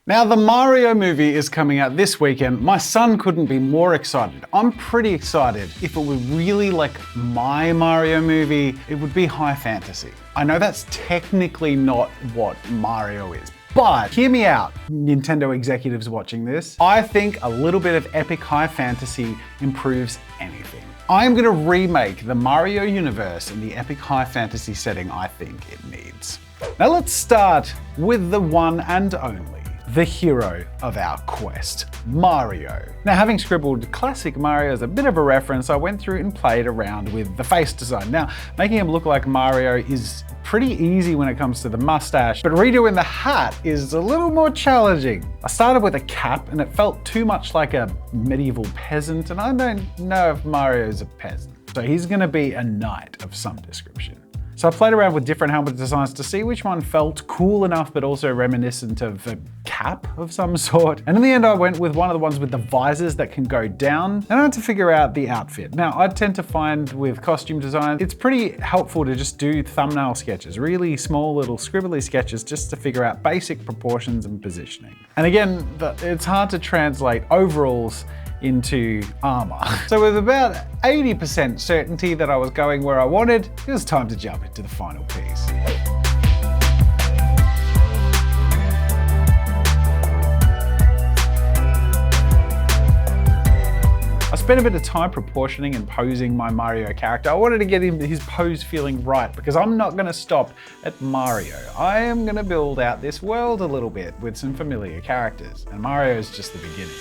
Now, the Mario movie is coming out this weekend. My son couldn't be more excited. I'm pretty excited. If it were really like my Mario movie, it would be high fantasy. I know that's technically not what Mario is, but hear me out, Nintendo executives watching this. I think a little bit of epic high fantasy improves anything. I'm gonna remake the Mario universe in the epic high fantasy setting I think it needs. Now let's start with the one and only, the hero of our quest, Mario. Now, having scribbled classic Mario as a bit of a reference, I went through and played around with the face design. Now, making him look like Mario is pretty easy when it comes to the mustache, but redoing the hat is a little more challenging. I started with a cap and it felt too much like a medieval peasant, and I don't know if Mario's a peasant. So he's gonna be a knight of some description. So I played around with different helmet designs to see which one felt cool enough but also reminiscent of a cap of some sort. And in the end I went with one of the ones with the visors that can go down, and I had to figure out the outfit. Now, I tend to find with costume design, it's pretty helpful to just do thumbnail sketches, really small little scribbly sketches just to figure out basic proportions and positioning. And again, it's hard to translate overalls into armor. So with about 80% certainty that I was going where I wanted, it was time to jump into the final piece. I spent a bit of time proportioning and posing my Mario character. I wanted to get him his pose feeling right because I'm not gonna stop at Mario. I am gonna build out this world a little bit with some familiar characters, and Mario is just the beginning.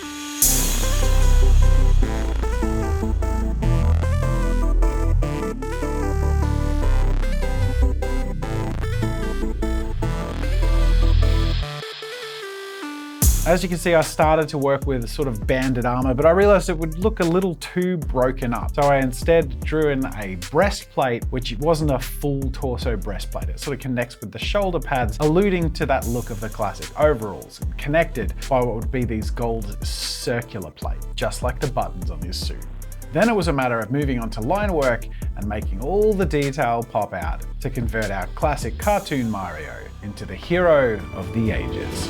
As you can see, I started to work with sort of banded armor, but I realized it would look a little too broken up. So I instead drew in a breastplate, which wasn't a full torso breastplate. It sort of connects with the shoulder pads, alluding to that look of the classic overalls, and connected by what would be these gold circular plate, just like the buttons on his suit. Then it was a matter of moving on to line work and making all the detail pop out to convert our classic cartoon Mario into the hero of the ages.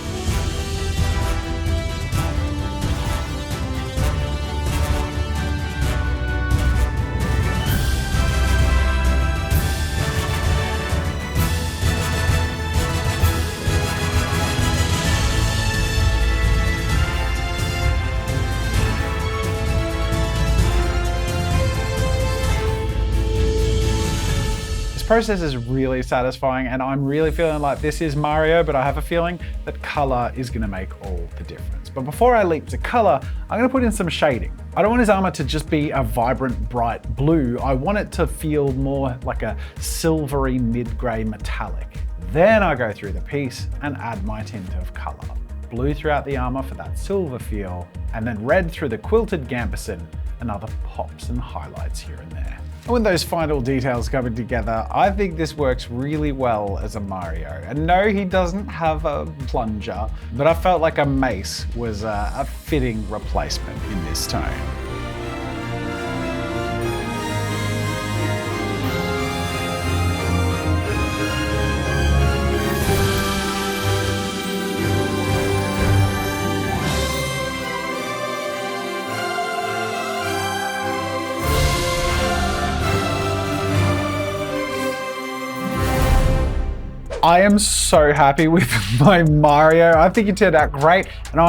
This process is really satisfying, and I'm really feeling like this is Mario, but I have a feeling that color is gonna make all the difference. But before I leap to color, I'm gonna put in some shading. I don't want his armor to just be a vibrant, bright blue. I want it to feel more like a silvery, mid-gray metallic. Then I go through the piece and add my tint of color. Blue throughout the armor for that silver feel, and then red through the quilted gambeson and other pops and highlights here and there. And with those final details coming together, I think this works really well as a Mario. And no, he doesn't have a plunger, but I felt like a mace was a fitting replacement in this tone. I am so happy with my Mario. I think it turned out great, and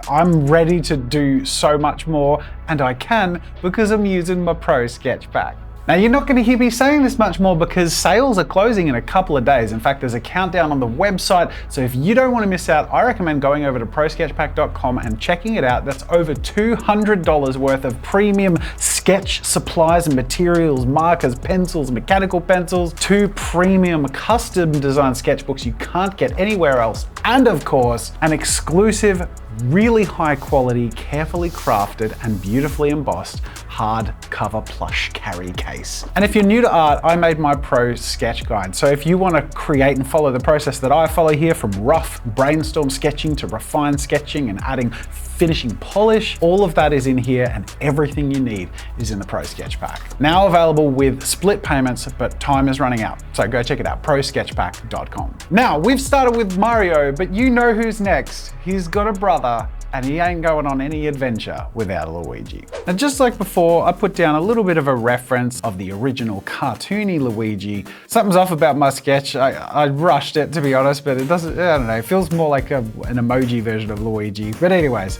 I'm ready to do so much more, and I can because I'm using my Pro Sketch Pack. Now, you're not gonna hear me saying this much more because sales are closing in a couple of days. In fact, there's a countdown on the website, so if you don't wanna miss out, I recommend going over to prosketchpack.com and checking it out. That's over $200 worth of premium sketch supplies and materials, markers, pencils, mechanical pencils, 2 premium custom designed sketchbooks you can't get anywhere else, and of course, an exclusive, really high quality, carefully crafted and beautifully embossed hardcover plush carry case. face. And if you're new to art, I made my pro sketch guide. So if you want to create and follow the process that I follow here, from rough brainstorm sketching to refined sketching and adding finishing polish, all of that is in here, and everything you need is in the Pro Sketch Pack. Now available with split payments, but time is running out. So go check it out, prosketchpack.com. Now, we've started with Mario, but you know who's next. He's got a brother, and he ain't going on any adventure without Luigi. And just like before, I put down a little bit of a reference of the original cartoony Luigi. Something's off about my sketch. I rushed it, to be honest, but it doesn't, I don't know, it feels more like an emoji version of Luigi. But anyways,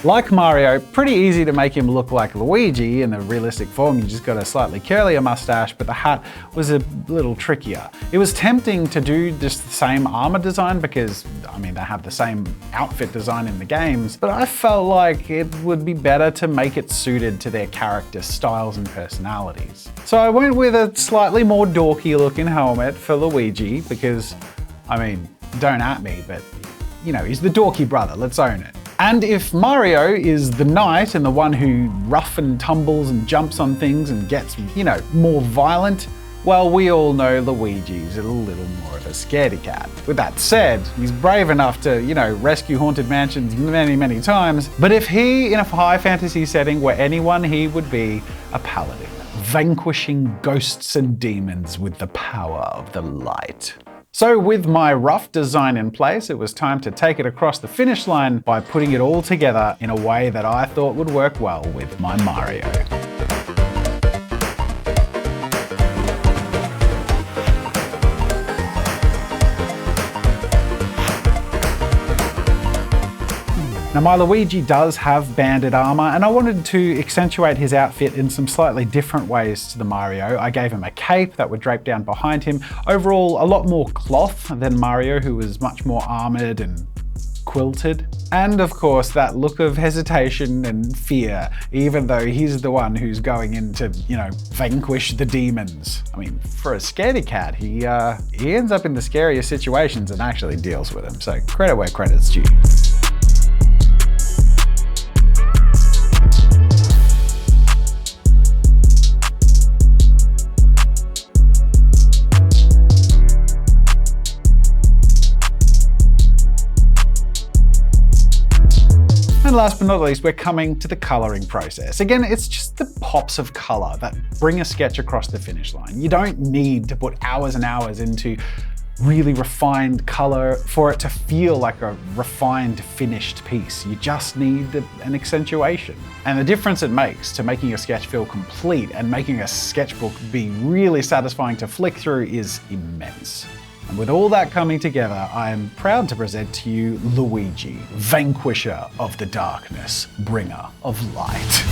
like Mario, pretty easy to make him look like Luigi in a realistic form. You just got a slightly curlier mustache, but the hat was a little trickier. It was tempting to do just the same armor design because, I mean, they have the same outfit design in the games, but I felt like it would be better to make it suited to their character styles and personalities. So I went with a slightly more dorky looking helmet for Luigi because, I mean, don't at me, but you know, he's the dorky brother, let's own it. And if Mario is the knight and the one who rough and tumbles and jumps on things and gets, you know, more violent, well, we all know Luigi's a little more of a scaredy cat. With that said, he's brave enough to, you know, rescue haunted mansions many, many times. But if he, in a high fantasy setting, were anyone, he would be a paladin, vanquishing ghosts and demons with the power of the light. So with my rough design in place, it was time to take it across the finish line by putting it all together in a way that I thought would work well with my Mario. Now my Luigi does have banded armor, and I wanted to accentuate his outfit in some slightly different ways to the Mario. I gave him a cape that would drape down behind him. Overall, a lot more cloth than Mario, who was much more armored and quilted. And of course, that look of hesitation and fear, even though he's the one who's going in to, you know, vanquish the demons. I mean, for a scaredy cat, he ends up in the scariest situations and actually deals with them. So credit where credit's due. And last but not least, we're coming to the coloring process. Again, it's just the pops of color that bring a sketch across the finish line. You don't need to put hours and hours into really refined color for it to feel like a refined, finished piece. You just need an accentuation. And the difference it makes to making your sketch feel complete and making a sketchbook be really satisfying to flick through is immense. And with all that coming together, I am proud to present to you Luigi, vanquisher of the darkness, bringer of light.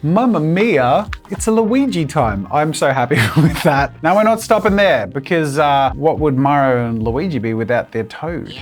Mamma mia, it's a Luigi time. I'm so happy with that. Now we're not stopping there, because what would Mario and Luigi be without their Toad?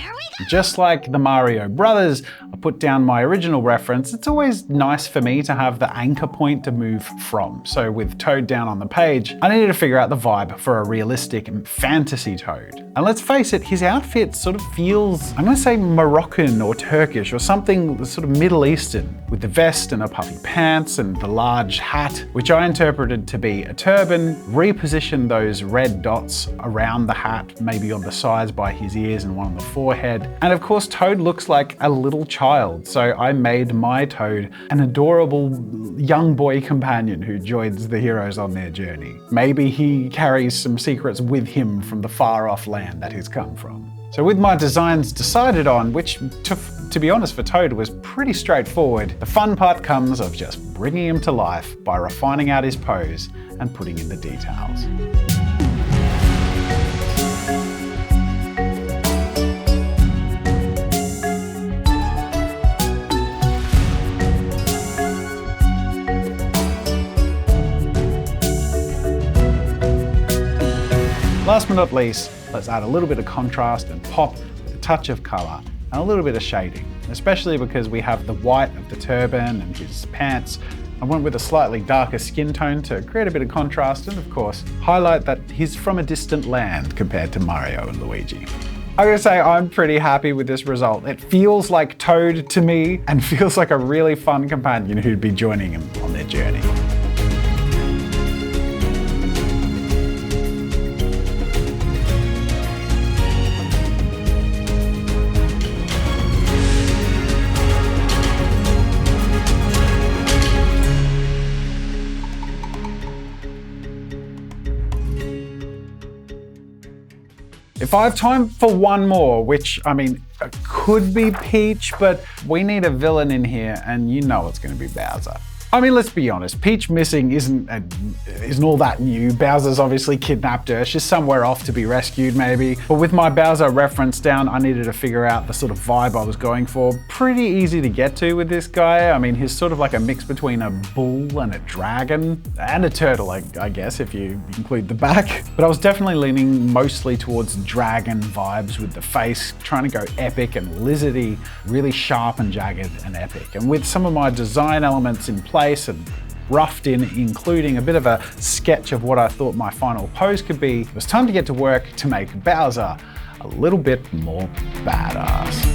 Just like the Mario brothers, I put down my original reference. It's always nice for me to have the anchor point to move from. So with Toad down on the page, I needed to figure out the vibe for a realistic fantasy Toad. And let's face it, his outfit sort of feels, I'm gonna say Moroccan or Turkish or something sort of Middle Eastern, with the vest and the puffy pants and the large hat, which I interpreted to be a turban, repositioned those red dots around the hat, maybe on the sides by his ears and one on the forehead. And of course, Toad looks like a little child, so I made my Toad an adorable young boy companion who joins the heroes on their journey. Maybe he carries some secrets with him from the far off land that he's come from. So with my designs decided on, which to be honest for Toad was pretty straightforward, the fun part comes of just bringing him to life by refining out his pose and putting in the details. Last but not least, let's add a little bit of contrast and pop with a touch of color, and a little bit of shading, especially because we have the white of the turban and his pants. I went with a slightly darker skin tone to create a bit of contrast and of course, highlight that he's from a distant land compared to Mario and Luigi. I gotta say, I'm pretty happy with this result. It feels like Toad to me and feels like a really fun companion who'd be joining him on their journey. If I have time for one more, which, I mean, could be Peach, but we need a villain in here, and you know it's gonna be Bowser. I mean, let's be honest, Peach missing isn't all that new. Bowser's obviously kidnapped her. She's somewhere off to be rescued, maybe. But with my Bowser reference down, I needed to figure out the sort of vibe I was going for. Pretty easy to get to with this guy. I mean, he's sort of like a mix between a bull and a dragon, and a turtle, I guess, if you include the back. But I was definitely leaning mostly towards dragon vibes with the face, trying to go epic and lizardy, really sharp and jagged and epic. And with some of my design elements in place, and roughed in, including a bit of a sketch of what I thought my final pose could be, it was time to get to work to make Bowser a little bit more badass.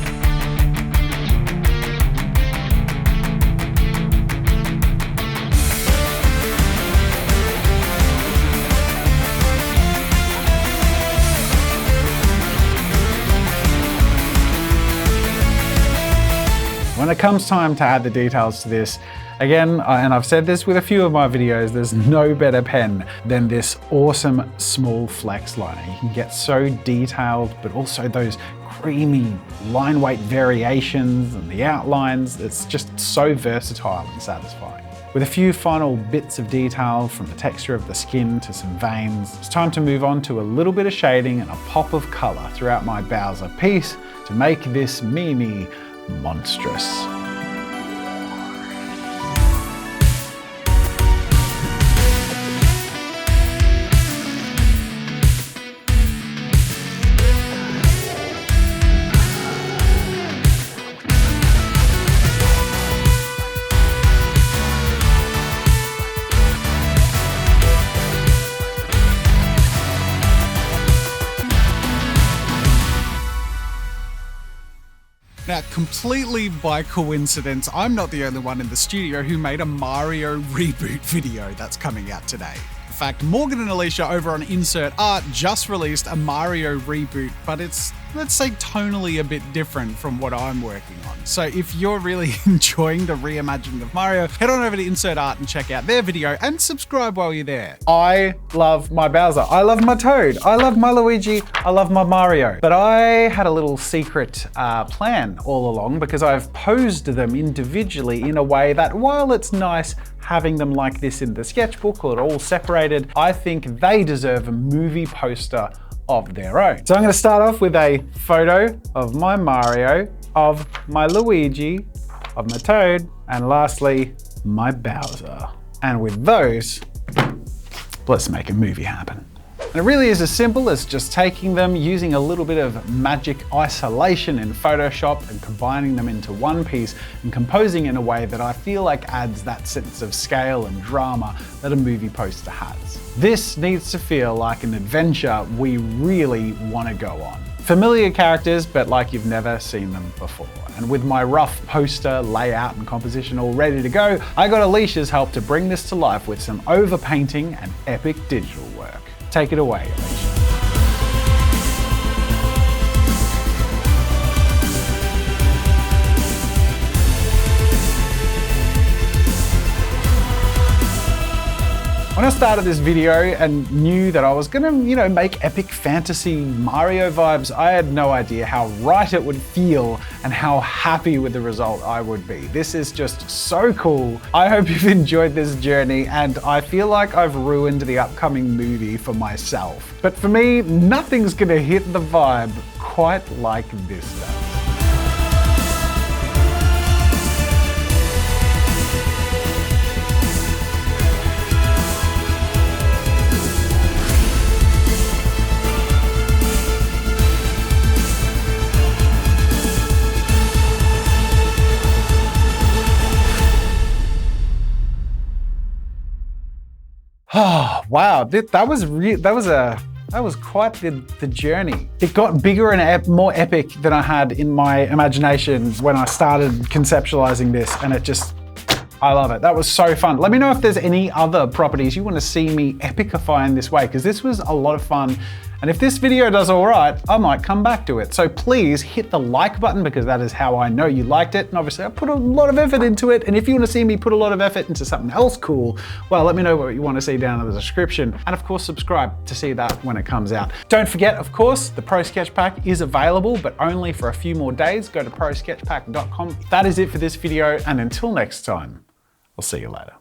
When it comes time to add the details to this, again, and I've said this with a few of my videos, there's no better pen than this awesome small flex liner. You can get so detailed, but also those creamy line weight variations and the outlines. It's just so versatile and satisfying. With a few final bits of detail from the texture of the skin to some veins, it's time to move on to a little bit of shading and a pop of color throughout my Bowser piece to make this Mimi monstrous. Now, completely by coincidence, I'm not the only one in the studio who made a Mario reboot video that's coming out today. In fact, Morgan and Alicia over on Insert Art just released a Mario reboot, but it's, let's say, tonally a bit different from what I'm working on. So if you're really enjoying the reimagining of Mario, head on over to Insert Art and check out their video and subscribe while you're there. I love my Bowser, I love my Toad, I love my Luigi, I love my Mario. But I had a little secret plan all along because I've posed them individually in a way that, while it's nice having them like this in the sketchbook or all separated, I think they deserve a movie poster of their own. So I'm going to start off with a photo of my Mario, of my Luigi, of my Toad, and lastly, my Bowser. And with those, let's make a movie happen. And it really is as simple as just taking them, using a little bit of magic isolation in Photoshop and combining them into one piece and composing in a way that I feel like adds that sense of scale and drama that a movie poster has. This needs to feel like an adventure we really want to go on. Familiar characters, but like you've never seen them before. And with my rough poster, layout, and composition all ready to go, I got Alicia's help to bring this to life with some overpainting and epic digital work. Take it away, Alicia. When I started this video and knew that I was gonna, make epic fantasy Mario vibes, I had no idea how right it would feel and how happy with the result I would be. This is just so cool. I hope you've enjoyed this journey, and I feel like I've ruined the upcoming movie for myself. But for me, nothing's gonna hit the vibe quite like this does. Oh, wow, that was quite the journey. It got bigger and more epic than I had in my imagination when I started conceptualizing this, and I love it. That was so fun. Let me know if there's any other properties you want to see me epicify in this way, because this was a lot of fun. And if this video does all right, I might come back to it. So please hit the like button, because that is how I know you liked it. And obviously I put a lot of effort into it. And if you want to see me put a lot of effort into something else cool, well, let me know what you want to see down in the description. And of course, subscribe to see that when it comes out. Don't forget, of course, the Pro Sketch Pack is available, but only for a few more days. Go to prosketchpack.com. That is it for this video. And until next time, I'll see you later.